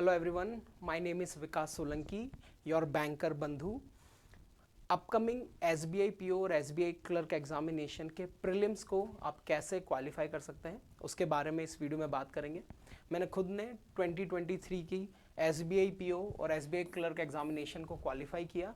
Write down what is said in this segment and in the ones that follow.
Hello everyone, my name is Vikas Solanki, your banker बंधु। Upcoming SBI PO और SBI clerk examination के prelims को आप कैसे क्वालिफाई कर सकते हैं उसके बारे में इस वीडियो में बात करेंगे। मैंने खुद ने 2023 की SBI PO और SBI क्लर्क एग्जामिनेशन को क्वालिफाई किया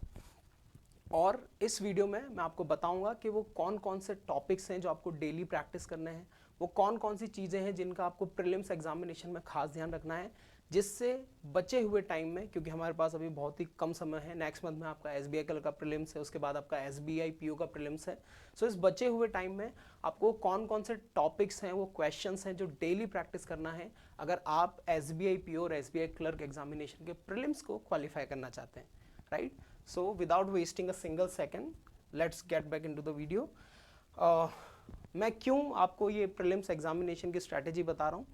और इस वीडियो में मैं आपको बताऊंगा कि वो कौन कौन से टॉपिक्स हैं जो आपको डेली प्रैक्टिस करने हैं, वो कौन कौन सी चीज़ें हैं जिनका आपको प्रीलिम्स एग्जामिनेशन में खास ध्यान रखना है, जिससे बचे हुए टाइम में, क्योंकि हमारे पास अभी बहुत ही कम समय है, नेक्स्ट मंथ में आपका SBI कल का प्रीलिम्स है, उसके बाद आपका SBI PO का प्रीलिम्स है। सो इस बचे हुए टाइम में आपको कौन कौन से टॉपिक्स हैं, वो क्वेश्चंस हैं जो डेली प्रैक्टिस करना है अगर आप SBI PO और SBI क्लर्क एग्जामिनेशन के प्रीलिम्स को क्वालिफाई करना चाहते हैं, right. So without wasting a single second let's get back into the video. मैं क्यों आपको ये प्रीलिम्स एग्जामिनेशन की स्ट्रैटेजी बता रहा हूँ।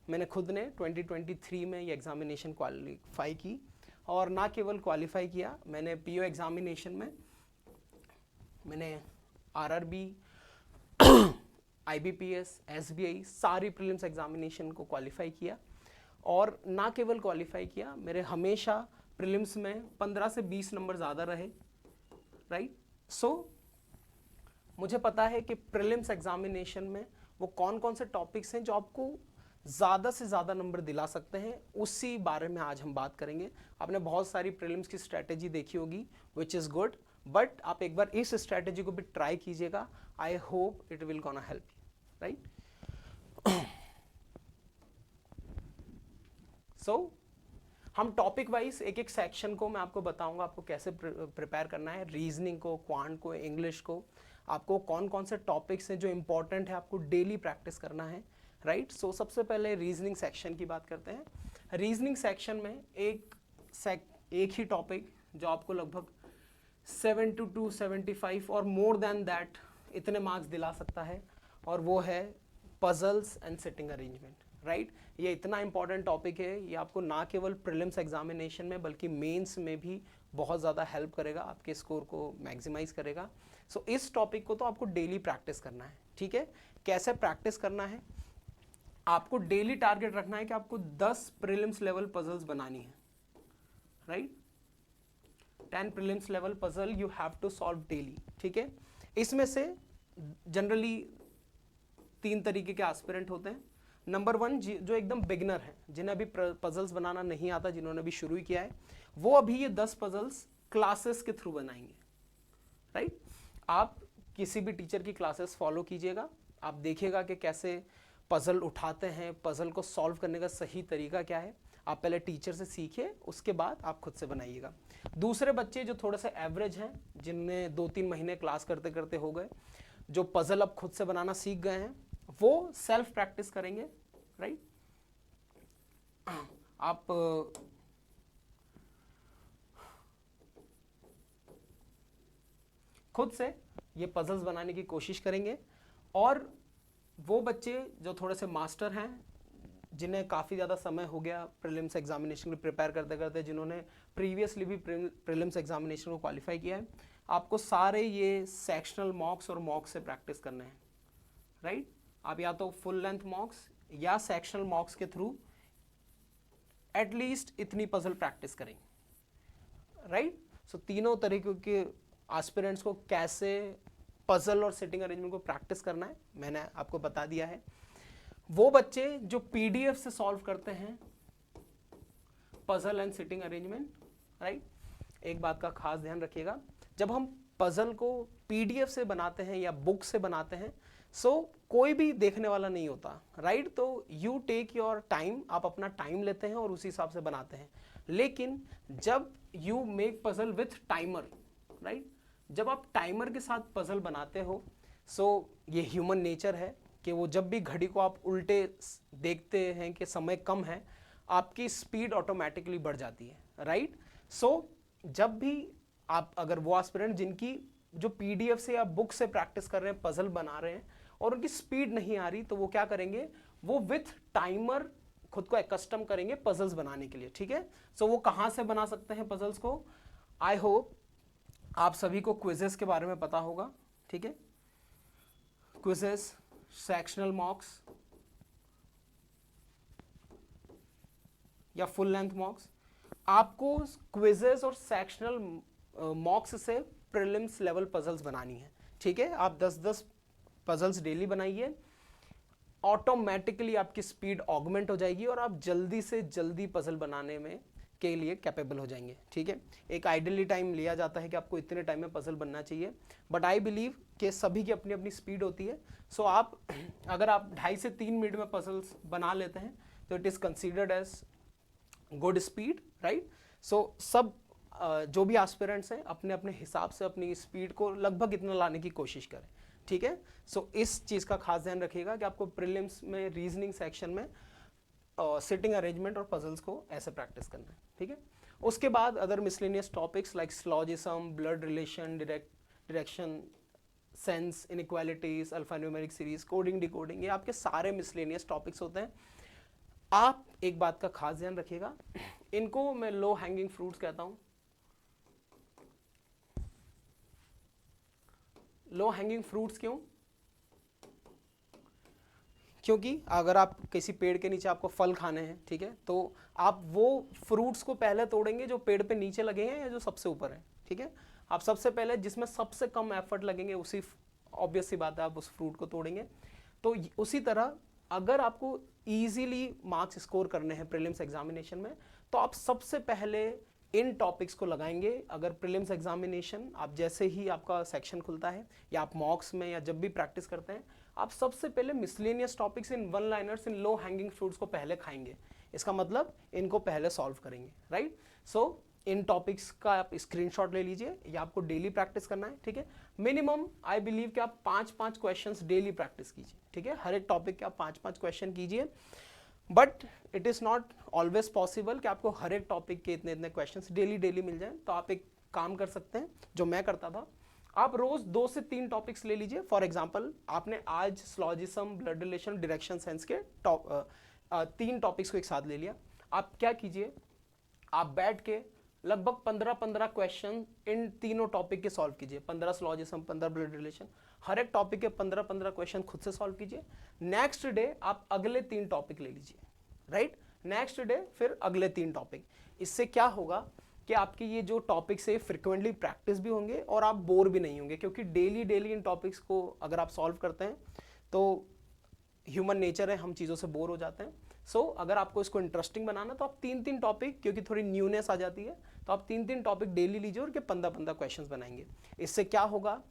मैंने खुद ने 2023 में ये एग्जामिनेशन क्वालिफाई की और ना केवल क्वालिफाई किया, मैंने PO एग्जामिनेशन में मैंने RRB, IBPS, SBI सारी प्रीलिम्स एग्जामिनेशन को क्वालिफाई किया और ना केवल क्वालिफाई किया, मेरे हमेशा प्रीलिम्स में 15 से 20 नंबर ज़्यादा रहे, राइट। सो मुझे पता है कि प्रीलिम्स एग्जामिनेशन में वो कौन कौन से टॉपिक्स हैं जो आपको ज़्यादा से ज़्यादा नंबर दिला सकते हैं, उसी बारे में आज हम बात करेंगे। आपने बहुत सारी प्रीलिम्स की स्ट्रैटेजी देखी होगी विच इज़ गुड, बट आप एक बार इस स्ट्रैटेजी को भी ट्राई कीजिएगा। I hope it will gonna help you, right. So हम टॉपिक वाइज एक एक सेक्शन को मैं आपको बताऊंगा आपको कैसे प्रिपेयर करना है। रीजनिंग को, क्वांट को, इंग्लिश को, आपको कौन कौन से टॉपिक्स हैं जो इंपॉर्टेंट है आपको डेली प्रैक्टिस करना है, राइट। सो सबसे पहले रीजनिंग सेक्शन की बात करते हैं। रीजनिंग सेक्शन में एक ही टॉपिक जो आपको लगभग 72, 75 और मोर देन दैट इतने मार्क्स दिला सकता है, और वो है puzzles and sitting arrangement, right. ये इतना इंपॉर्टेंट टॉपिक है, ये आपको ना केवल प्रीलिम्स एग्जामिनेशन में बल्कि मेंस में भी बहुत ज़्यादा हेल्प करेगा, आपके स्कोर को मैक्सिमाइज करेगा। सो इस टॉपिक को तो आपको डेली प्रैक्टिस करना है, ठीक है। कैसे प्रैक्टिस करना है, आपको डेली टारगेट रखना है कि आपको 10 प्रीलिम्स लेवल पजल्स बनानी है, right. 10 prelims level puzzle you have to solve daily, ठीक है। इसमें से जनरली 3 तरीके के एस्पिरेंट होते हैं। नंबर 1 जो एकदम बिगिनर है, जिन्हें अभी पजल्स बनाना नहीं आता, जिन्होंने अभी शुरू किया है, वो अभी ये 10 पजल्स क्लासेस के थ्रू बनाएंगे, राइट। आप किसी भी टीचर की क्लासेस फॉलो कीजिएगा, आप देखिएगा कि कैसे पजल उठाते हैं, पजल को सॉल्व करने का सही तरीका क्या है। आप पहले टीचर से सीखिए, उसके बाद आप खुद से बनाइएगा। दूसरे बच्चे जो थोड़े से एवरेज हैं, जिनमें 2-3 महीने क्लास करते करते हो गए, जो पजल अब खुद से बनाना सीख गए हैं, वो सेल्फ प्रैक्टिस करेंगे, राइट। आप खुद से ये पजल्स बनाने की कोशिश करेंगे। और वो बच्चे जो थोड़े से मास्टर हैं, जिन्हें काफ़ी ज़्यादा समय हो गया प्रीलिम्स एग्जामिनेशन को प्रिपेयर करते करते, जिन्होंने प्रीवियसली भी प्रीलिम्स एग्जामिनेशन को क्वालिफाई किया है, आपको सारे ये सेक्शनल मॉक्स और मॉक्स से प्रैक्टिस करने हैं, राइट। आप या तो फुल लेंथ मॉक्स या सेक्शनल मॉक्स के थ्रू एटलीस्ट इतनी पजल प्रैक्टिस करेंगे, राइट। सो तीनों तरीकों के एस्पिरेंट्स को कैसे पजल और सिटिंग अरेंजमेंट को प्रैक्टिस करना है मैंने आपको बता दिया है। वो बच्चे जो PDF से सॉल्व करते हैं puzzle and sitting arrangement, right, एक बात का खास ध्यान रखिएगा, जब हम पजल को PDF से बनाते हैं या बुक से बनाते हैं, सो कोई भी देखने वाला नहीं होता, राइट। तो यू टेक योर टाइम, आप अपना टाइम लेते हैं और उसी हिसाब से बनाते हैं। लेकिन जब you make puzzle with timer, right, जब आप टाइमर के साथ पजल बनाते हो, सो ये ह्यूमन नेचर है कि वो जब भी घड़ी को आप उल्टे देखते हैं कि समय कम है, आपकी स्पीड ऑटोमेटिकली बढ़ जाती है, राइट। सो जब भी आप, अगर वो एस्पिरेंट जिनकी जो PDF से या बुक से प्रैक्टिस कर रहे हैं, पजल बना रहे हैं और उनकी स्पीड नहीं आ रही, तो वो क्या करेंगे, वो विथ टाइमर खुद को एकस्टम करेंगे पजल्स बनाने के लिए, ठीक है। सो वो कहाँ से बना सकते हैं पजल्स को, आई होप आप सभी को क्विजेस के बारे में पता होगा, ठीक है। क्विजेस, सेक्शनल मॉक्स, या फुल लेंथ मॉक्स, आपको क्विजेस और सेक्शनल मॉक्स से प्रीलिम्स लेवल पजल्स बनानी है, ठीक है। आप 10-10 पजल्स डेली बनाइए, ऑटोमेटिकली आपकी स्पीड ऑगमेंट हो जाएगी और आप जल्दी से जल्दी पजल बनाने में के लिए कैपेबल हो जाएंगे, ठीक है। एक आइडियली टाइम लिया जाता है कि आपको इतने टाइम में पजल बनना चाहिए, बट आई बिलीव कि सभी की अपनी अपनी स्पीड होती है। सो आप अगर आप 2.5 से 3 मिनट में पजल्स बना लेते हैं तो it is considered as good speed, right. So सब जो भी एस्पिरेंट्स हैं अपने अपने हिसाब से अपनी स्पीड को लगभग इतना लाने की कोशिश करें, ठीक है। सो इस चीज़ का खास ध्यान रखिएगा कि आपको प्रीलिम्स में रीजनिंग सेक्शन में सिटिंग अरेंजमेंट और पजल्स को ऐसे प्रैक्टिस करना है, ठीक है। उसके बाद other miscellaneous topics like syllogism, blood relation, direction sense, inequalities, alphanumeric series, coding decoding, ये आपके सारे मिसलेनियस टॉपिक्स होते हैं। आप एक बात का खास ध्यान रखिएगा, इनको मैं लो हैंगिंग फ्रूट्स कहता हूं। लो हैंगिंग फ्रूट्स क्यों? क्योंकि अगर आप किसी पेड़ के नीचे आपको फल खाने हैं, ठीक है, तो आप वो फ्रूट्स को पहले तोड़ेंगे जो पेड़ पे नीचे लगे हैं या जो सबसे ऊपर है, ठीक है। आप सबसे पहले जिसमें सबसे कम एफर्ट लगेंगे उसी, ऑब्वियस सी बात है, आप उस फ्रूट को तोड़ेंगे। तो उसी तरह अगर आपको इजीली मार्क्स स्कोर करने हैं प्रीलिम्स एग्जामिनेशन में, तो आप सबसे पहले इन टॉपिक्स को लगाएंगे। अगर प्रीलिम्स एग्जामिनेशन आप जैसे ही आपका सेक्शन खुलता है या आप मॉक्स में या जब भी प्रैक्टिस करते हैं, आप सबसे पहले miscellaneous topics in one liners, in low hanging fruits को पहले खाएंगे। इसका मतलब इनको पहले सॉल्व करेंगे, राइट। सो इन टॉपिक्स का आप स्क्रीनशॉट ले लीजिए, या आपको डेली प्रैक्टिस करना है, ठीक है। मिनिमम आई बिलीव कि आप 5-5 क्वेश्चंस डेली प्रैक्टिस कीजिए, ठीक है। हर एक टॉपिक के आप 5-5 क्वेश्चन कीजिए, but it is not always possible कि आपको हर एक टॉपिक के इतने इतने क्वेश्चंस डेली मिल जाएं। तो आप एक काम कर सकते हैं जो मैं करता था, आप रोज 2 से 3 टॉपिक्स ले लीजिए। फॉर एग्जांपल आपने आज स्लॉजिज्म, ब्लड रिलेशन, डायरेक्शन सेंस के 3 टॉपिक्स को एक साथ ले लिया। आप क्या कीजिए, आप बैठ के लगभग 15-15 क्वेश्चन इन तीनों टॉपिक के सॉल्व कीजिए। 15 स्लॉजिज्म, 15 ब्लड रिलेशन, हर एक टॉपिक के 15-15 क्वेश्चन खुद से सॉल्व कीजिए। नेक्स्ट डे आप अगले 3 टॉपिक ले लीजिए, राइट। नेक्स्ट डे फिर अगले 3 टॉपिक। इससे क्या होगा कि आपके ये जो टॉपिक्स है फ्रिक्वेंटली प्रैक्टिस भी होंगे और आप बोर भी नहीं होंगे, क्योंकि डेली इन टॉपिक्स को अगर आप सॉल्व करते हैं तो ह्यूमन नेचर है, हम चीज़ों से बोर हो जाते हैं। सो अगर आपको इसको इंटरेस्टिंग बनाना तो आप 3-3 टॉपिक, क्योंकि थोड़ी न्यूनेस आ जाती है, तो आप 3-3 टॉपिक डेली लीजिए और के 15-15 क्वेश्चंस बनाएंगे। इससे क्या होगा,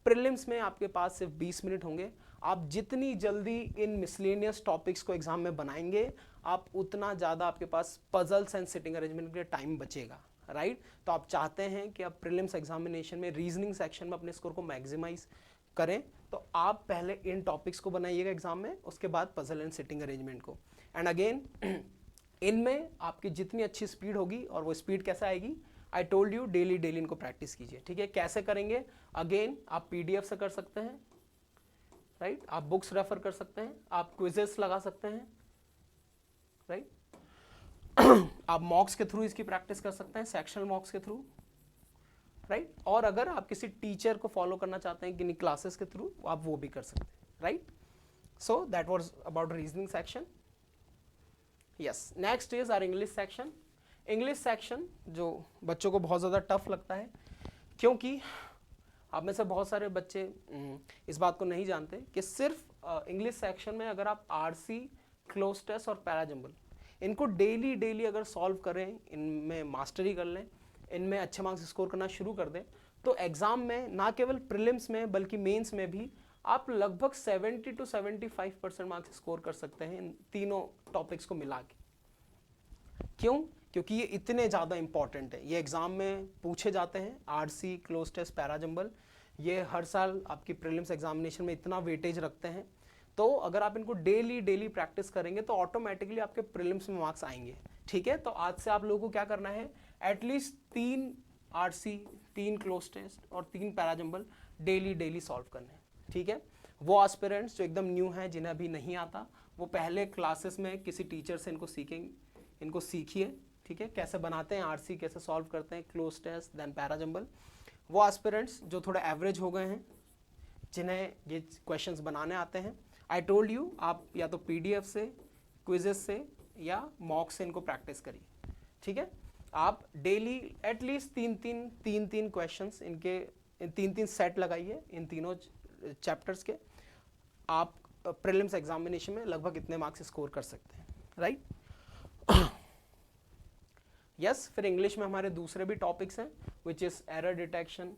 प्रीलिम्स में आपके पास सिर्फ 20 मिनट होंगे। आप जितनी जल्दी इन मिसलेनियस टॉपिक्स को एग्जाम में बनाएंगे, आप उतना ज़्यादा आपके पास पजल्स एंड सिटिंग अरेंजमेंट के लिए टाइम बचेगा, राइट। तो आप चाहते हैं कि आप प्रीलिम्स एग्जामिनेशन में रीजनिंग सेक्शन में अपने स्कोर को मैक्सिमाइज करें, तो आप पहले इन टॉपिक्स को बनाइएगा एग्जाम में, उसके बाद पजल एंड सिटिंग अरेंजमेंट को। एंड अगेन इनमें आपकी जितनी अच्छी स्पीड होगी, और वो स्पीड कैसे आएगी, आई टोल्ड यू, डेली इनको प्रैक्टिस कीजिए, ठीक है। कैसे करेंगे, अगेन आप PDF से कर सकते हैं, राइट। आप बुक्स रेफर कर सकते हैं, आप क्विजेस लगा सकते हैं, राइट। आप मॉक्स के थ्रू इसकी प्रैक्टिस कर सकते हैं, सेक्शनल मॉक्स के थ्रू, राइट। और अगर आप किसी टीचर को फॉलो करना चाहते हैं किन्हीं क्लासेस के थ्रू, आप वो भी कर सकते हैं, right. So that was about reasoning section. Yes, next is our English section. English section जो बच्चों को बहुत ज़्यादा टफ लगता है, क्योंकि आप में से बहुत सारे बच्चे इस बात को नहीं जानते कि सिर्फ इंग्लिश सेक्शन में अगर आप RC, क्लोज टेस्ट और पैराजंबल इनको डेली अगर सॉल्व करें, इनमें मास्टरी कर लें, इनमें अच्छे मार्क्स स्कोर करना शुरू कर दें, तो एग्ज़ाम में ना केवल प्रीलिम्स में बल्कि मेंस में भी आप लगभग 70 to 75% मार्क्स स्कोर कर सकते हैं इन तीनों टॉपिक्स को मिला के। क्यों? क्योंकि ये इतने ज़्यादा इंपॉर्टेंट है, ये एग्ज़ाम में पूछे जाते हैं। RC, क्लोज टेस्ट, पैराजंबल, ये हर साल आपकी प्रीलिम्स एग्जामिनेशन में इतना वेटेज रखते हैं। तो अगर आप इनको डेली प्रैक्टिस करेंगे तो ऑटोमेटिकली आपके प्रीलिम्स में मार्क्स आएंगे, ठीक है। तो आज से आप लोगों को क्या करना है, एटलीस्ट 3 RC, 3 क्लोज टेस्ट और 3 पैराजंबल डेली सॉल्व करने हैं, ठीक है। वो एस्पिरेंट्स जो एकदम न्यू हैं, जिन्हें अभी नहीं आता, वो पहले क्लासेस में किसी टीचर से इनको सीखिए, ठीक है, कैसे बनाते हैं RC, कैसे सॉल्व करते हैं क्लोज टेस्ट, देन पैराजंबल। वो एस्पिरेंट्स जो थोड़े एवरेज हो गए हैं, जिन्हें ये क्वेश्चंस बनाने आते हैं, आई टोल्ड यू, आप या तो PDF से, क्विजेस से या मॉक से इनको प्रैक्टिस करिए, ठीक है। आप डेली एटलीस्ट तीन क्वेश्चंस इनके 3 सेट लगाइए इन तीनों चैप्टर्स के। आप प्रीलिम्स एग्जामिनेशन में लगभग इतने मार्क्स स्कोर कर सकते हैं, राइट। यस, फिर इंग्लिश में हमारे दूसरे भी टॉपिक्स हैं, which is error detection,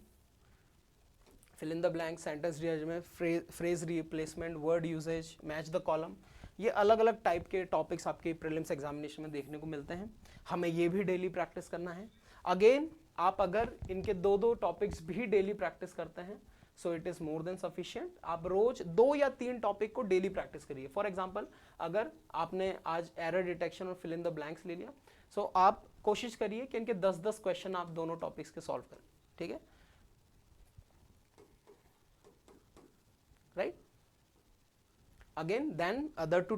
fill in the blank, sentence rearrangement, phrase replacement, word usage, match the column. ये अलग अलग टाइप के टॉपिक्स आपके प्रीलिम्स एग्जामिनेशन में देखने को मिलते हैं। हमें ये भी डेली प्रैक्टिस करना है। अगेन, आप अगर इनके दो टॉपिक्स भी डेली प्रैक्टिस करते हैं, so it is more than sufficient. आप रोज 2 या 3 टॉपिक को डेली प्रैक्टिस करिए। फॉर एग्जांपल, अगर आपने आज एरर डिटेक्शन और फिल इन द ब्लैंक्स ले लिया, सो आप कोशिश करिए कि इनके 10-10 क्वेश्चन आप दोनों टॉपिक्स के सॉल्व करें, ठीक है, right. Again then other 2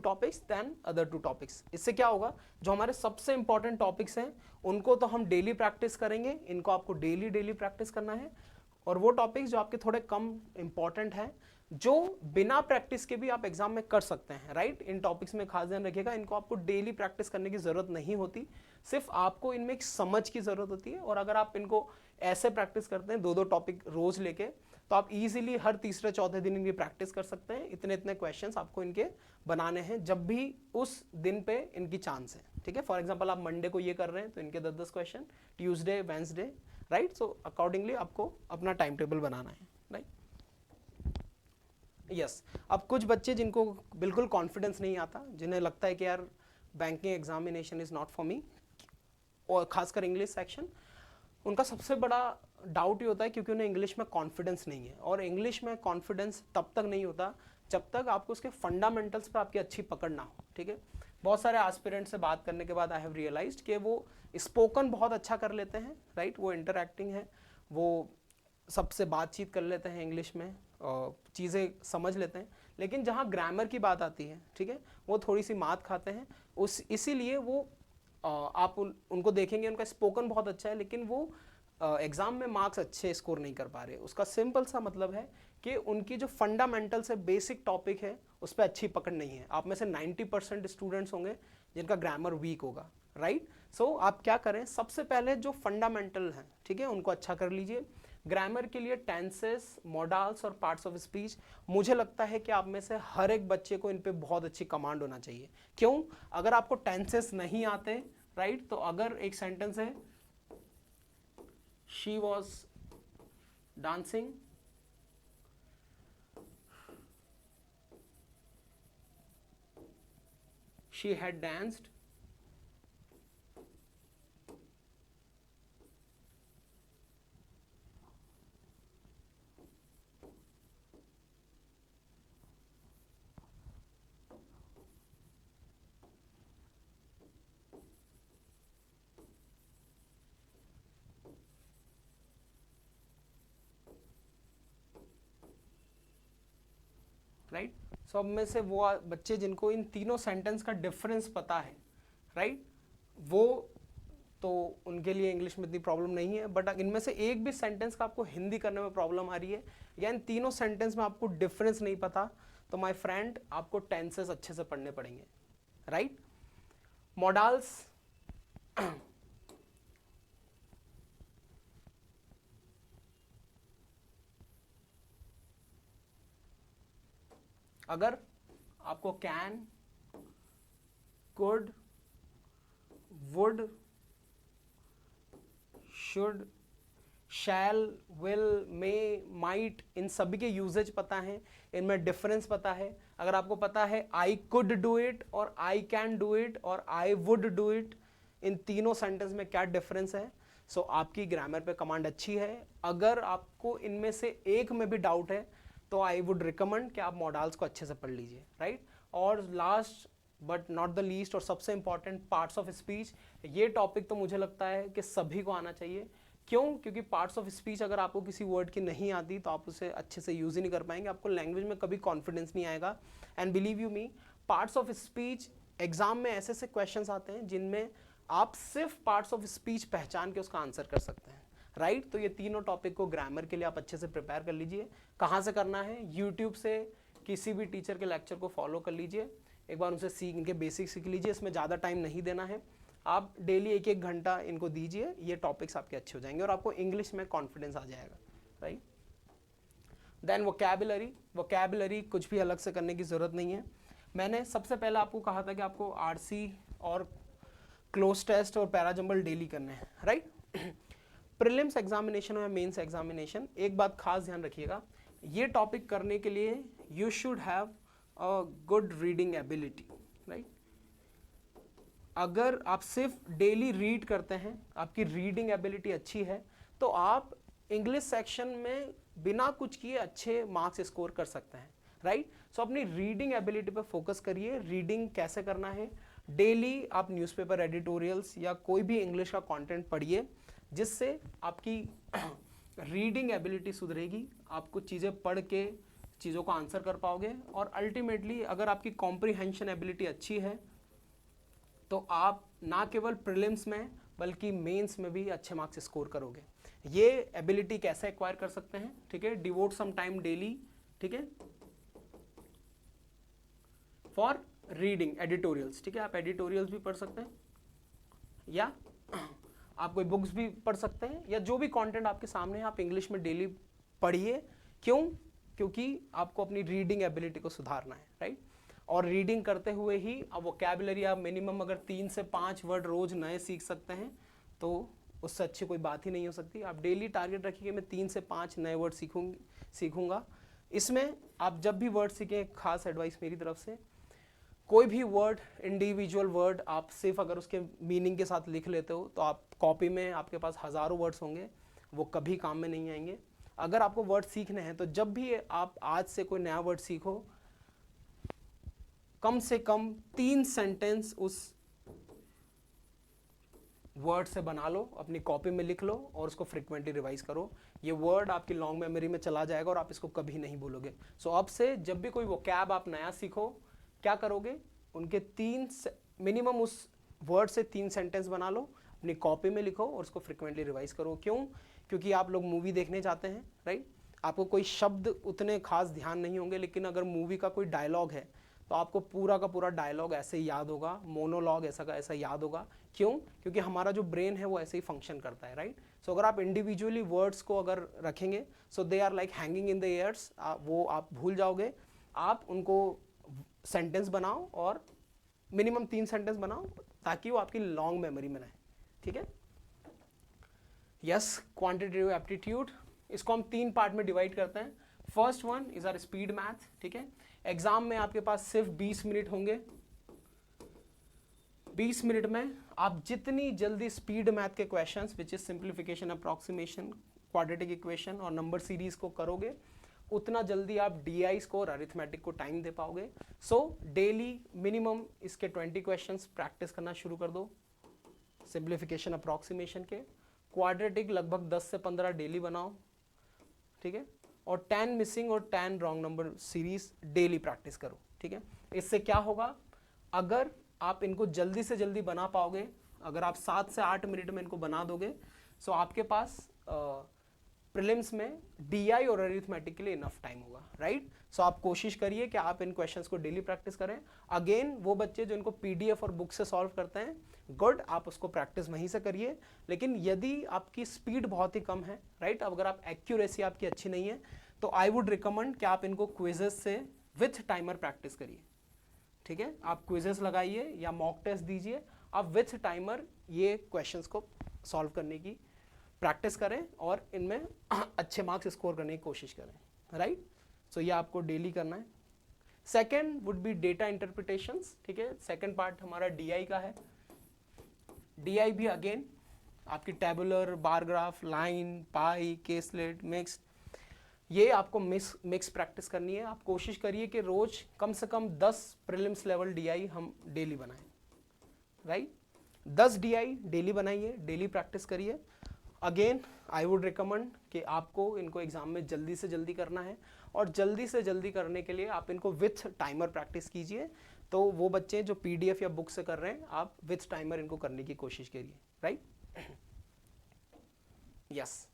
topics, इससे क्या होगा, जो हमारे सबसे इंपॉर्टेंट टॉपिक्स हैं उनको तो हम डेली प्रैक्टिस करेंगे, इनको आपको डेली प्रैक्टिस करना है। और वो टॉपिक्स जो आपके थोड़े कम इंपॉर्टेंट हैं, जो बिना प्रैक्टिस के भी आप एग्जाम में कर सकते हैं, राइट। इन टॉपिक्स में खास ध्यान रखिएगा, इनको आपको डेली प्रैक्टिस करने की जरूरत नहीं होती, सिर्फ आपको इनमें एक समझ की जरूरत होती है। और अगर आप इनको ऐसे प्रैक्टिस करते हैं 2-2 टॉपिक रोज लेके, तो आप इजीली हर तीसरे चौथे दिन इनकी प्रैक्टिस कर सकते हैं। इतने क्वेश्चंस आपको इनके बनाने हैं जब भी उस दिन पे इनकी चांस है, ठीक है। फॉर एग्जांपल, आप मंडे को ये कर रहे हैं तो इनके 10-10 question, Tuesday, Wednesday, right. So accordingly आपको अपना टाइम टेबल बनाना है, राइट। यस, अब कुछ बच्चे जिनको बिल्कुल कॉन्फिडेंस नहीं आता, जिन्हें लगता है कि यार banking examination is not for me, और खासकर इंग्लिश सेक्शन, उनका सबसे बड़ा डाउट ये होता है क्योंकि उन्हें इंग्लिश में कॉन्फिडेंस नहीं है। और इंग्लिश में कॉन्फिडेंस तब तक नहीं होता जब तक आपको उसके फंडामेंटल्स पर आपकी अच्छी पकड़ ना हो, ठीक है। बहुत सारे एस्पिरेंट से बात करने के बाद आई हैव रियलाइज्ड कि वो स्पोकन बहुत अच्छा कर लेते हैं, राइट, वो इंटरैक्टिंग है, वो सबसे बातचीत कर लेते हैं इंग्लिश में, चीज़ें समझ लेते हैं, लेकिन जहाँ ग्रामर की बात आती है, ठीक है, वो थोड़ी सी मात खाते हैं। इसीलिए वो आप उनको देखेंगे, उनका स्पोकन बहुत अच्छा है, लेकिन वो एग्ज़ाम में मार्क्स अच्छे स्कोर नहीं कर पा रहे। उसका सिंपल सा मतलब है कि उनकी जो फंडामेंटल से बेसिक टॉपिक है उस पर अच्छी पकड़ नहीं है। आप में से 90% स्टूडेंट्स होंगे जिनका ग्रामर वीक होगा, राइट। सो आप क्या करें, सबसे पहले जो फंडामेंटल हैं, ठीक है, उनको अच्छा कर लीजिए। ग्रामर के लिए टेंसेस, मॉडल्स और पार्ट्स ऑफ स्पीच, मुझे लगता है कि आप में से हर एक बच्चे को इन पे बहुत अच्छी कमांड होना चाहिए। क्यों? अगर आपको टेंसेस नहीं आते, राइट, तो अगर एक सेंटेंस है, she was dancing, she had danced, right. So अब में से वो बच्चे जिनको इन तीनों सेंटेंस का डिफरेंस पता है, राइट, वो तो उनके लिए इंग्लिश में इतनी प्रॉब्लम नहीं है। बट इनमें से एक भी सेंटेंस का आपको हिंदी करने में प्रॉब्लम आ रही है, या इन तीनों सेंटेंस में आपको डिफरेंस नहीं पता, तो माय फ्रेंड आपको टेंसेस अच्छे से पढ़ने पड़ेंगे, राइट। मॉडल्स, अगर आपको can, could, would, should, shall, will, may, might, इन सभी के यूजेज पता है, इनमें डिफरेंस पता है। अगर आपको पता है आई कुड डू इट और आई कैन डू इट और आई वुड डू इट, इन तीनों सेंटेंस में क्या डिफरेंस है, सो आपकी ग्रामर पे कमांड अच्छी है। अगर आपको इनमें से एक में भी डाउट है तो आई वुड रिकमेंड कि आप मॉडल्स को अच्छे से पढ़ लीजिए, राइट। और last but not the least और सबसे इंपॉर्टेंट, पार्ट्स ऑफ स्पीच। ये टॉपिक तो मुझे लगता है कि सभी को आना चाहिए। क्यों? क्योंकि पार्ट्स ऑफ स्पीच अगर आपको किसी वर्ड की नहीं आती तो आप उसे अच्छे से यूज ही नहीं कर पाएंगे, आपको लैंग्वेज में कभी कॉन्फिडेंस नहीं आएगा। And believe you me, parts of speech exam में ऐसे ऐसे क्वेश्चंस आते हैं जिनमें आप सिर्फ पार्ट्स ऑफ स्पीच पहचान के उसका आंसर कर सकते हैं, राइट। तो ये तीनों टॉपिक को ग्रामर के लिए आप अच्छे से प्रिपेयर कर लीजिए। कहाँ से करना है? यूट्यूब से किसी भी टीचर के लेक्चर को फॉलो कर लीजिए, एक बार उनसे इनके बेसिक सीख लीजिए, इसमें ज़्यादा टाइम नहीं देना है, आप डेली 1-1 घंटा इनको दीजिए, ये टॉपिक्स आपके अच्छे हो जाएंगे और आपको इंग्लिश में कॉन्फिडेंस आ जाएगा, राइट। देन वोकैबुलरी कुछ भी अलग से करने की ज़रूरत नहीं है। मैंने सबसे पहले आपको कहा था कि आपको आरसी और क्लोज टेस्ट और पैराजंबल डेली करने हैं, राइट। प्रीलिम्स एग्जामिनेशन और मेंस एग्जामिनेशन, एक बात खास ध्यान रखिएगा, ये टॉपिक करने के लिए you should have a good reading ability, right. अगर आप सिर्फ डेली रीड करते हैं, आपकी रीडिंग एबिलिटी अच्छी है, तो आप इंग्लिश सेक्शन में बिना कुछ किए अच्छे मार्क्स स्कोर कर सकते हैं, राइट। सो अपनी रीडिंग एबिलिटी पर फोकस करिए। रीडिंग कैसे करना है, डेली आप न्यूज़पेपर एडिटोरियल्स या कोई भी इंग्लिश का कंटेंट पढ़िए, जिससे आपकी रीडिंग एबिलिटी सुधरेगी, आप कुछ चीज़ें पढ़ के चीज़ों को आंसर कर पाओगे, और अल्टीमेटली अगर आपकी कॉम्प्रीहेंशन एबिलिटी अच्छी है तो आप ना केवल प्रीलिम्स में बल्कि मेंस में भी अच्छे मार्क्स स्कोर करोगे। ये एबिलिटी कैसे एक्वायर कर सकते हैं, ठीक है, डिवोट सम टाइम डेली, ठीक है, फॉर रीडिंग एडिटोरियल्स, ठीक है, आप एडिटोरियल्स भी पढ़ सकते हैं या आप कोई बुक्स भी पढ़ सकते हैं, या जो भी कंटेंट आपके सामने है आप इंग्लिश में डेली पढ़िए। क्यों? क्योंकि आपको अपनी रीडिंग एबिलिटी को सुधारना है, राइट। और रीडिंग करते हुए ही अब वोकैबुलरी आप मिनिमम अगर 3 से 5 वर्ड रोज नए सीख सकते हैं तो उससे अच्छी कोई बात ही नहीं हो सकती। आप डेली टारगेट रखिए, मैं 3 से 5 नए वर्ड सीखूंगा। इसमें आप जब भी वर्ड सीखें, खास एडवाइस मेरी तरफ से, कोई भी वर्ड, इंडिविजुअल वर्ड आप सिर्फ अगर उसके मीनिंग के साथ लिख लेते हो तो आप कॉपी में आपके पास हज़ारों वर्ड्स होंगे, वो कभी काम में नहीं आएंगे। अगर आपको वर्ड सीखने हैं तो जब भी आप आज से कोई नया वर्ड सीखो, कम से कम 3 सेंटेंस उस वर्ड से बना लो, अपनी कॉपी में लिख लो और उसको फ्रिक्वेंटली रिवाइज करो। ये वर्ड आपकी लॉन्ग मेमोरी में चला जाएगा और आप इसको कभी नहीं भूलोगे। सो अब से जब भी कोई वोकैब आप नया सीखो, क्या करोगे, उनके 3 मिनिमम उस वर्ड से 3 सेंटेंस बना लो, अपनी कॉपी में लिखो और उसको फ्रिक्वेंटली रिवाइज करो। क्यों? क्योंकि आप लोग मूवी देखने जाते हैं, राइट। आपको कोई शब्द उतने खास ध्यान नहीं होंगे, लेकिन अगर मूवी का कोई डायलॉग है तो आपको पूरा का पूरा डायलॉग ऐसे ही याद होगा, मोनोलॉग ऐसा का ऐसा याद होगा। क्यों? क्योंकि हमारा जो ब्रेन है वो ऐसे ही फंक्शन करता है, राइट। सो अगर आप इंडिविजुअली वर्ड्स को अगर रखेंगे, so they are like hanging in the airs, वो आप भूल जाओगे। आप उनको सेंटेंस बनाओ और मिनिमम 3 सेंटेंस बनाओ ताकि वो आपकी लॉन्ग मेमोरी में रहे, ठीक है। यस, क्वांटिटेटिव एप्टीट्यूड, इसको हम 3 पार्ट में डिवाइड करते हैं। First one is our speed math, ठीक है। एग्जाम में आपके पास सिर्फ 20 मिनट होंगे। 20 मिनट में आप जितनी जल्दी स्पीड मैथ के questions which is simplification, approximation, quadratic equation और नंबर सीरीज को करोगे, उतना जल्दी आप DI स्कोर, अरिथमेटिक को टाइम दे पाओगे। सो डेली मिनिमम इसके 20 क्वेश्चंस प्रैक्टिस करना शुरू कर दो, सिंप्लीफिकेशन, अप्रॉक्सीमेशन के। क्वाड्रेटिक लगभग 10 से 15 डेली बनाओ, ठीक है। और 10 मिसिंग और 10 wrong number series daily practice करो, ठीक है। इससे क्या होगा, अगर आप इनको जल्दी से जल्दी बना पाओगे, अगर आप 7 से 8 मिनट में इनको बना दोगे, सो आपके पास प्रीलिम्स में DI और अरिथमेटिक के लिए इनफ टाइम होगा, राइट। सो आप कोशिश करिए कि आप इन क्वेश्चंस को डेली प्रैक्टिस करें। अगेन वो बच्चे जो इनको PDF और बुक से सॉल्व करते हैं, गुड, आप उसको प्रैक्टिस वहीं से करिए। लेकिन यदि आपकी स्पीड बहुत ही कम है, राइट, अगर आप एक्यूरेसी आपकी अच्छी नहीं है, तो आई वुड रिकमेंड कि आप इनको क्विजेस से विथ टाइमर प्रैक्टिस करिए, ठीक है। आप क्विजेस लगाइए या मॉक टेस्ट दीजिए, आप विथ टाइमर ये क्वेश्चंस को सॉल्व करने की प्रैक्टिस करें और इनमें अच्छे मार्क्स स्कोर करने की कोशिश करें, राइट। सो ये आपको डेली करना है। Second would be data interpretations, ठीक है। सेकेंड पार्ट हमारा DI का है। DI भी अगेन आपकी टेबुलर, बार ग्राफ, लाइन, पाई, केसलेट, मिक्स, ये आपको मिक्स प्रैक्टिस करनी है। आप कोशिश करिए कि रोज कम से कम 10 प्रीलिम्स लेवल DI हम डेली बनाएं, राइट। 10 DI डेली बनाइए, डेली प्रैक्टिस करिए। अगेन आई वुड रिकमेंड कि आपको इनको एग्जाम में जल्दी से जल्दी करना है, और जल्दी से जल्दी करने के लिए आप इनको विथ टाइमर प्रैक्टिस कीजिए। तो वो बच्चे जो PDF या बुक से कर रहे हैं, आप विथ टाइमर इनको करने की कोशिश करिए, राइट। यस,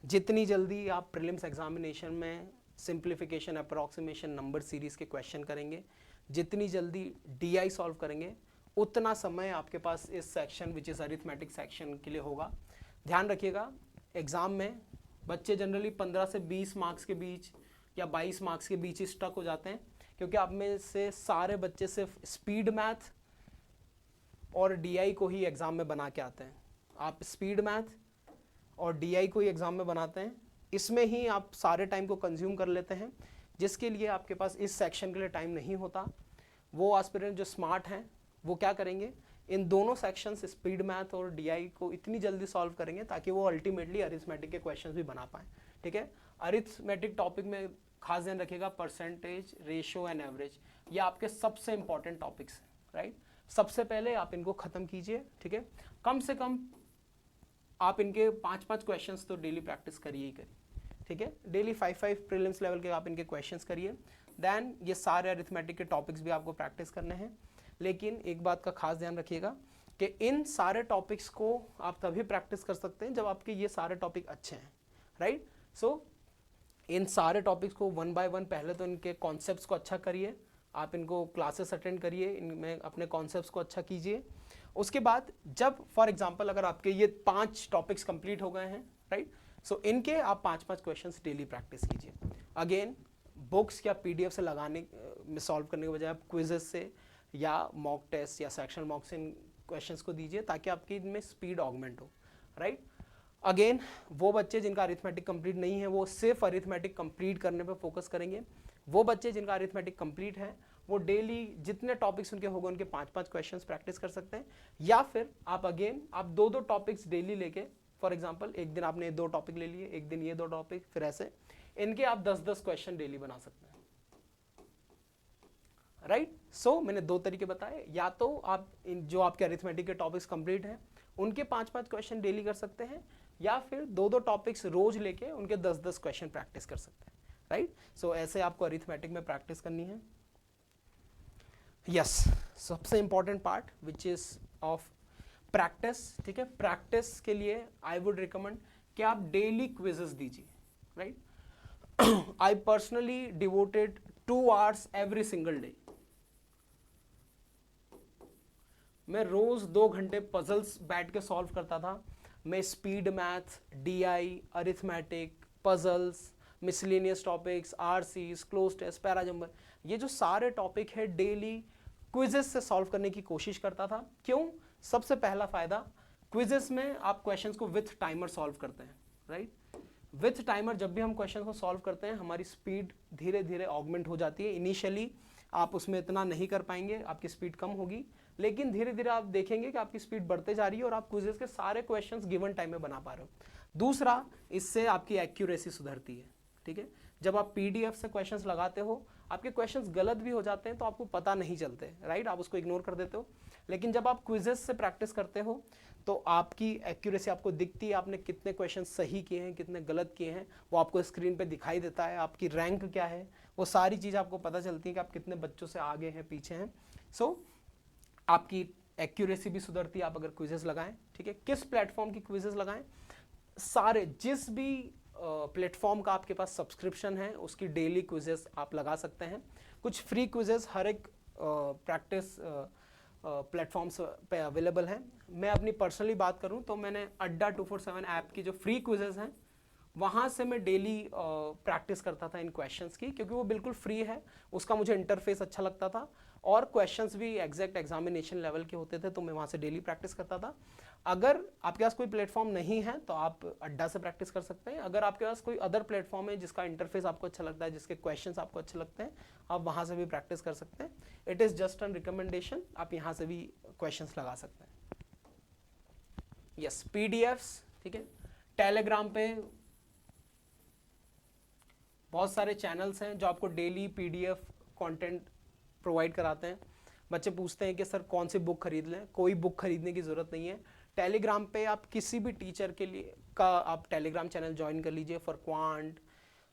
जितनी जल्दी आप प्रीलिम्स एग्जामिनेशन में सिंप्लीफिकेशन, अप्रॉक्सीमेशन, नंबर सीरीज के क्वेश्चन करेंगे। जितनी जल्दी DI सॉल्व करेंगे उतना समय आपके पास इस section which is arithmetic section के लिए होगा। ध्यान रखिएगा, एग्ज़ाम में बच्चे जनरली 15 से 20 मार्क्स के बीच या 22 मार्क्स के बीच ही स्टक हो जाते हैं, क्योंकि आप में से सारे बच्चे सिर्फ स्पीड मैथ और DI को ही एग्ज़ाम में बना के आते हैं। आप स्पीड मैथ और DI को ही एग्ज़ाम में बनाते हैं, इसमें ही आप सारे टाइम को कंज्यूम कर लेते हैं, जिसके लिए आपके पास इस सेक्शन के लिए टाइम नहीं होता। वो एस्पिरेंट जो स्मार्ट हैं वो क्या करेंगे, इन दोनों सेक्शंस स्पीड मैथ और DI को इतनी जल्दी सॉल्व करेंगे ताकि वो अल्टीमेटली अरिथमेटिक के क्वेश्चंस भी बना पाएँ। ठीक है, अरिथमेटिक टॉपिक में खास ध्यान रखिएगा, परसेंटेज, रेशो एंड एवरेज, ये आपके सबसे इंपॉर्टेंट टॉपिक्स हैं, राइट। सबसे पहले आप इनको ख़त्म कीजिए। ठीक है, कम से कम आप इनके 5-5 क्वेश्चंस तो डेली प्रैक्टिस करिए ही करिए। ठीक है, डेली 5-5 प्रीलिम्स लेवल के आप इनके क्वेश्चंस करिए। देन ये सारे अरिथमेटिक के टॉपिक्स भी आपको प्रैक्टिस करने हैं। लेकिन एक बात का खास ध्यान रखिएगा कि इन सारे टॉपिक्स को आप तभी प्रैक्टिस कर सकते हैं जब आपके ये सारे टॉपिक अच्छे हैं, राइट। सो इन सारे टॉपिक्स को 1 बाय 1 पहले तो इनके कॉन्सेप्ट्स को अच्छा करिए, आप इनको क्लासेस अटेंड करिए, इनमें अपने कॉन्सेप्ट्स को अच्छा कीजिए। उसके बाद जब फॉर एग्जांपल अगर आपके ये 5 टॉपिक्स कंप्लीट हो गए हैं, राइट, सो इनके आप 5-5 क्वेश्चंस डेली प्रैक्टिस कीजिए। अगेन बुक्स या PDF से लगाने में सॉल्व करने के बजाय आप क्विजेस से या मॉक टेस्ट या सेक्शनल मॉक से इन क्वेश्चंस को दीजिए ताकि आपकी इनमें स्पीड ऑगमेंट हो, राइट। अगेन वो बच्चे जिनका अरिथमेटिक कंप्लीट नहीं है वो सिर्फ अरिथमेटिक कंप्लीट करने पर फोकस करेंगे। वो बच्चे जिनका अरिथमेटिक कंप्लीट है वो डेली जितने टॉपिक्स उनके होंगे उनके 5-5 क्वेश्चंस प्रैक्टिस कर सकते हैं। या फिर आप अगेन आप 2-2 टॉपिक्स डेली लेके, फॉर एग्जांपल एक दिन आपने 2 टॉपिक ले लिए, एक दिन ये 2 टॉपिक, फिर ऐसे इनके आप 10-10 क्वेश्चन डेली बना सकते हैं, राइट। सो मैंने 2 तरीके बताए, या तो आप इन जो आपके अरिथमेटिक के टॉपिक्स कंप्लीट हैं उनके 5-5 क्वेश्चन डेली कर सकते हैं, या फिर 2-2 टॉपिक्स रोज लेके उनके 10-10 क्वेश्चन प्रैक्टिस कर सकते हैं, राइट। सो ऐसे आपको अरिथमेटिक में प्रैक्टिस करनी है। यस, सबसे important part which is of practice. ठीक है, प्रैक्टिस के लिए आई वुड रिकमेंड कि आप डेली क्विजेस दीजिए, right. I personally devoted 2 hours every single day. मैं रोज 2 घंटे पजल्स बैठ के सॉल्व करता था। मैं speed math, DI, arithmetic, puzzles, miscellaneous topics, RCs, cloze test, parajumble, ये जो सारे टॉपिक है डेली क्विजेस से सॉल्व करने की कोशिश करता था। क्यों? सबसे पहला फायदा, क्विजेस में आप क्वेश्चंस को विथ टाइमर सॉल्व करते हैं, राइट। विथ टाइमर जब भी हम क्वेश्चन को सॉल्व करते हैं हमारी स्पीड धीरे धीरे ऑगमेंट हो जाती है। इनिशियली आप उसमें इतना नहीं कर पाएंगे, आपकी स्पीड कम होगी, लेकिन धीरे धीरे आप देखेंगे कि आपकी स्पीड बढ़ते जा रही है और आप क्विजेस के सारे क्वेश्चंस गिवन टाइम में बना पा रहे हो। दूसरा, इससे आपकी एक्यूरेसी सुधरती है। ठीक है, जब आप PDF से क्वेश्चंस लगाते हो आपके क्वेश्चंस गलत भी हो जाते हैं तो आपको पता नहीं चलते, राइट, आप उसको इग्नोर कर देते हो। लेकिन जब आप क्विजेस से प्रैक्टिस करते हो तो आपकी एक्यूरेसी आपको दिखती है, आपने कितने क्वेश्चन सही किए हैं, कितने गलत किए हैं, वो आपको स्क्रीन पे दिखाई देता है। आपकी रैंक क्या है, वो सारी चीज़ आपको पता चलती है कि आप कितने बच्चों से आगे हैं, पीछे हैं। सो आपकी एक्यूरेसी भी सुधरती है आप अगर क्विजेस लगाएं। ठीक है, किस प्लेटफॉर्म की क्विजेस लगाएं? सारे, जिस भी प्लेटफॉर्म का आपके पास सब्सक्रिप्शन है उसकी डेली क्विजेस आप लगा सकते हैं। कुछ फ्री क्विजेस हर एक प्रैक्टिस प्लेटफॉर्म्स पे अवेलेबल हैं। मैं अपनी पर्सनली बात करूं तो मैंने अड्डा 247 ऐप की जो फ्री क्विजेस हैं वहाँ से मैं डेली प्रैक्टिस करता था इन क्वेश्चंस की, क्योंकि वो बिल्कुल फ्री है, उसका मुझे इंटरफेस अच्छा लगता था और क्वेश्चंस भी एग्जैक्ट एग्जामिनेशन लेवल के होते थे, तो मैं वहाँ से डेली प्रैक्टिस करता था। अगर आपके पास कोई प्लेटफॉर्म नहीं है तो आप अड्डा से प्रैक्टिस कर सकते हैं। अगर आपके पास कोई अदर प्लेटफॉर्म है जिसका इंटरफेस आपको अच्छा लगता है, जिसके क्वेश्चंस आपको अच्छे लगते हैं, आप वहाँ से भी प्रैक्टिस कर सकते हैं। It is just an recommendation, आप यहाँ से भी क्वेश्चंस लगा सकते हैं। यस, PDFs, ठीक है, टेलीग्राम पे बहुत सारे चैनल्स हैं जो आपको डेली PDF कंटेंट प्रोवाइड कराते हैं। बच्चे पूछते हैं कि सर कौन सी बुक खरीद लें, कोई बुक खरीदने की ज़रूरत नहीं है। टेलीग्राम पे आप किसी भी टीचर के लिए का आप टेलीग्राम चैनल ज्वाइन कर लीजिए, फॉर क्वांट,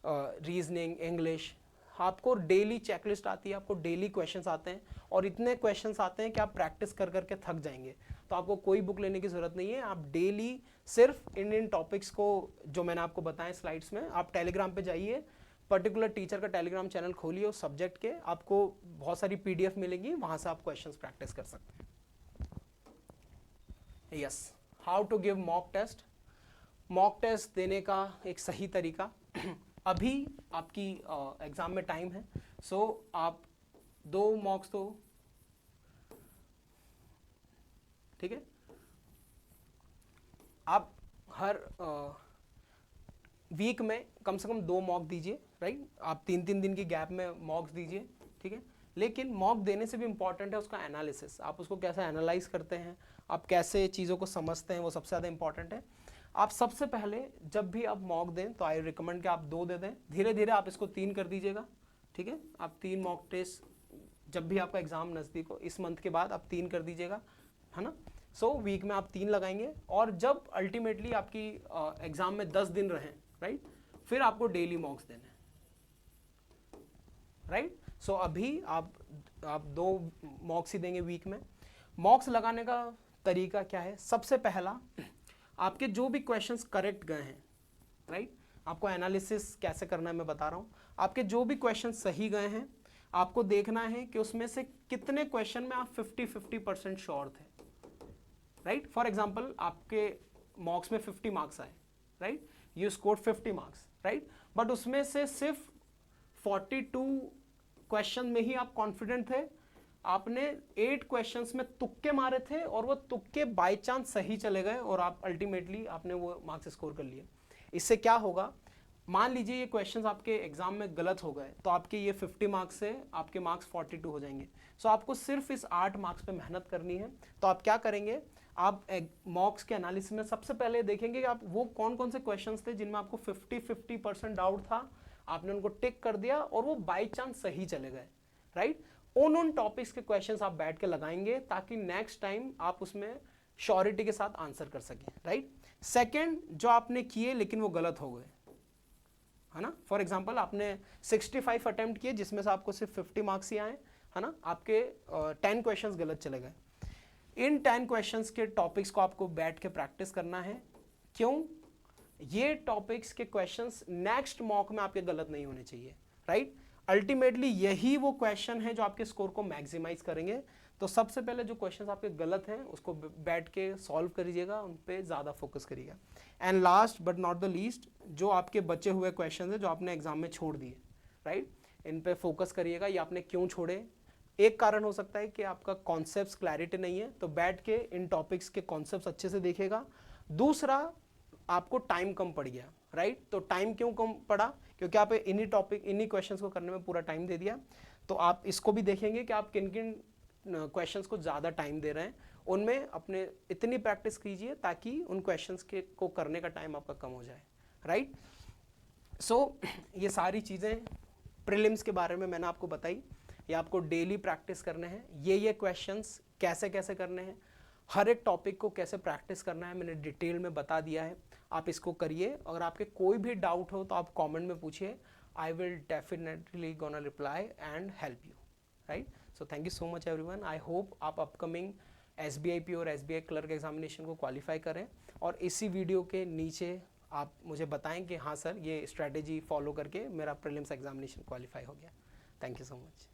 रीजनिंग, इंग्लिश। आपको डेली चेकलिस्ट आती है, आपको डेली क्वेश्चंस आते हैं और इतने क्वेश्चंस आते हैं कि आप प्रैक्टिस कर करके थक जाएंगे। तो आपको कोई बुक लेने की ज़रूरत नहीं है, आप डेली सिर्फ इन टॉपिक्स को जो मैंने आपको बताया स्लाइड्स में, आप टेलीग्राम पे जाइए, पर्टिकुलर टीचर का टेलीग्राम चैनल खोलिए उस सब्जेक्ट के, आपको बहुत सारी पीडीएफ मिलेंगी, वहां से आप क्वेश्चंस प्रैक्टिस कर सकते हैं। Yes, how to give mock test. Mock test देने का एक सही तरीका अभी आपकी एग्जाम में टाइम है, सो आप 2 मॉक्स तो ठीक है, आप हर वीक में कम से कम 2 मॉक दीजिए, राइट। आप 3-3 दिन की गैप में मॉक्स दीजिए, ठीक है। लेकिन मॉक देने से भी इंपॉर्टेंट है उसका एनालिसिस, आप उसको कैसे एनालाइज करते हैं, आप कैसे चीज़ों को समझते हैं, वो सबसे ज़्यादा इंपॉर्टेंट है। आप सबसे पहले जब भी आप मॉक दें तो आई रिकमेंड कि आप 2 दे दें, धीरे धीरे आप इसको 3 कर दीजिएगा, ठीक है। आप 3 मॉक टेस्ट जब भी आपका एग्जाम नज़दीक हो, इस मंथ के बाद आप 3 कर दीजिएगा, है ना। सो वीक में आप 3 लगाएंगे, और जब अल्टीमेटली आपकी एग्जाम में 10 दिन रहें, राइट, फिर आपको डेली मॉक्स देने, राइट। सो अभी आप 2 मॉक्स ही देंगे वीक में। मॉक्स लगाने का तरीका क्या है? सबसे पहला, आपके जो भी क्वेश्चंस करेक्ट गए हैं, राइट, आपको एनालिसिस कैसे करना है मैं बता रहा हूँ। आपके जो भी क्वेश्चन सही गए हैं, आपको देखना है कि उसमें से कितने क्वेश्चन में आप 50-50% श्योर थे, राइट। फॉर एग्जाम्पल आपके मॉक्स में 50 मार्क्स आए, right, you scored 50 marks, right, but उसमें से सिर्फ 42 क्वेश्चन में ही आप कॉन्फिडेंट थे, आपने 8 क्वेश्चंस में तुक्के मारे थे और वो तुक्के बाय चांस सही चले गए और आप अल्टीमेटली आपने वो मार्क्स स्कोर कर लिए। इससे क्या होगा, मान लीजिए ये क्वेश्चंस आपके एग्जाम में गलत हो गए तो आपके ये 50 मार्क्स से आपके मार्क्स 42 हो जाएंगे। सो आपको सिर्फ इस 8 मार्क्स पे मेहनत करनी है। तो आप क्या करेंगे, आप मॉक्स के एनालिसिस में सबसे पहले देखेंगे कि आप वो कौन कौन से क्वेश्चंस थे जिनमें आपको 50-50% डाउट था, आपने उनको टिक कर दिया और वो बाई चांस सही चले गए, राइट। उन टॉपिक्स के क्वेश्चंस आप बैठ के लगाएंगे ताकि नेक्स्ट टाइम आप उसमें श्योरिटी के साथ आंसर कर सकें, राइट। सेकंड, जो आपने किए लेकिन वो गलत हो गए, है ना। फॉर एग्जांपल आपने 65 अटेम्प्ट किए जिसमें से आपको सिर्फ 50 मार्क्स ही आए, है ना, आपके 10 क्वेश्चंस गलत चले गए। इन 10 क्वेश्चंस के टॉपिक्स को आपको बैठ के प्रैक्टिस करना है। क्यों? ये टॉपिक्स के क्वेश्चंस नेक्स्ट मॉक में आपके गलत नहीं होने चाहिए, राइट। अल्टीमेटली यही वो क्वेश्चन है जो आपके स्कोर को मैक्सिमाइज करेंगे। तो सबसे पहले जो क्वेश्चंस आपके गलत हैं उसको बैठ के सॉल्व करिएगा, उन पे ज़्यादा फोकस करिएगा। And last but not the least, जो आपके बचे हुए क्वेश्चंस हैं जो आपने एग्जाम में छोड़ दिए, राइट, इन पे फोकस करिएगा। ये आपने क्यों छोड़े? एक कारण हो सकता है कि आपका कॉन्सेप्ट्स क्लैरिटी नहीं है, तो बैठ के इन टॉपिक्स के कॉन्सेप्ट्स अच्छे से देखेगा। दूसरा, आपको टाइम कम पड़ गया, राइट। तो टाइम क्यों कम पड़ा? क्योंकि आप इन्हीं क्वेश्चंस को करने में पूरा टाइम दे दिया। तो आप इसको भी देखेंगे कि आप किन किन क्वेश्चंस को ज़्यादा टाइम दे रहे हैं, उनमें अपने इतनी प्रैक्टिस कीजिए ताकि उन क्वेश्चंस को करने का टाइम आपका कम हो जाए, राइट। सो ये सारी चीज़ें प्रीलिम्स के बारे में मैंने आपको बताई। ये आपको डेली प्रैक्टिस करने हैं, ये क्वेश्चंस कैसे कैसे करने हैं, हर एक टॉपिक को कैसे प्रैक्टिस करना है मैंने डिटेल में बता दिया है। आप इसको करिए। अगर आपके कोई भी डाउट हो तो आप कमेंट में पूछिए, I will definitely gonna reply and help you, right. So thank you so much everyone. I hope आप अपकमिंग SBIP और SBI क्लर्क एग्जामिनेशन को क्वालिफाई करें, और इसी वीडियो के नीचे आप मुझे बताएं कि हाँ सर ये स्ट्रैटेजी फॉलो करके मेरा प्रीलिम्स एग्जामिनेशन क्वालिफाई हो गया। Thank you so much.